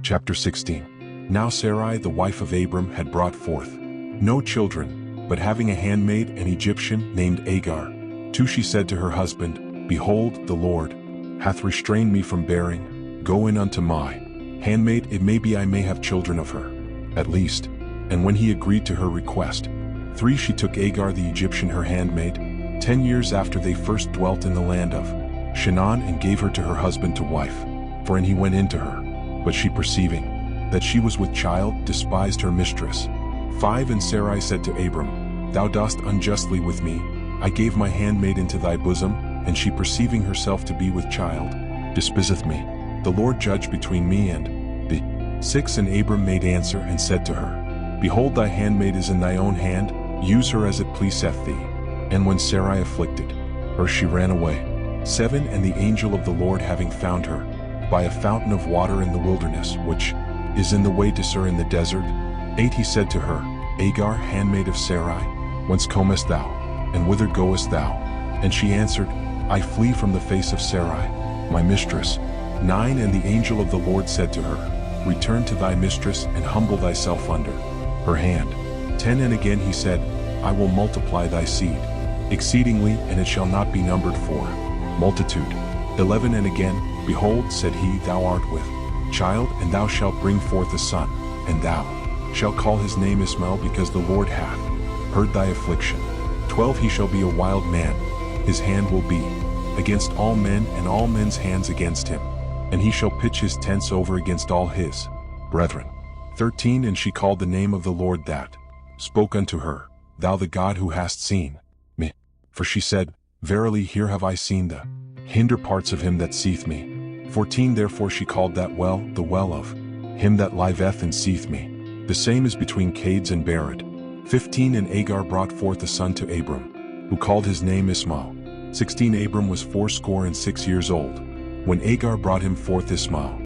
Chapter 16. Now Sarai the wife of Abram had brought forth no children, but having a handmaid, an Egyptian, named Agar. 2 She said to her husband, Behold, the Lord hath restrained me from bearing. Go in unto my handmaid, it may be I may have children of her, at least. And when he agreed to her request. 3 She took Agar the Egyptian her handmaid, 10 years after they first dwelt in the land of Shinar, and gave her to her husband to wife. For and he went in to her. But she, perceiving that she was with child, despised her mistress. 5 And Sarai said to Abram, Thou dost unjustly with me. I gave my handmaid into thy bosom, and she, perceiving herself to be with child, despiseth me. The Lord judge between me and thee. 6 And Abram made answer and said to her, Behold, thy handmaid is in thy own hand, use her as it pleaseth thee. And when Sarai afflicted her, she ran away. 7 And the angel of the Lord having found her by a fountain of water in the wilderness, which is in the way to Sur in the desert. 8 He said to her, Agar, handmaid of Sarai, whence comest thou, and whither goest thou? And she answered, I flee from the face of Sarai, my mistress. 9 And the angel of the Lord said to her, Return to thy mistress, and humble thyself under her hand. 10 And again he said, I will multiply thy seed exceedingly, and it shall not be numbered for multitude. 11 And again, Behold, said he, Thou art with child, and thou shalt bring forth a son, and thou shalt call his name Ishmael, because the Lord hath heard thy affliction. 12 He shall be a wild man, his hand will be against all men, and all men's hands against him. And he shall pitch his tents over against all his brethren. 13 And she called the name of the Lord that spoke unto her, Thou the God who hast seen me. For she said, Verily here have I seen the hinder parts of him that seeth me. 14 Therefore she called that well, the well of him that liveth and seeth me. The same is between Cades and Bered. 15 And Agar brought forth a son to Abram, who called his name Ishmael. 16 Abram was 86 years old when Agar brought him forth Ishmael.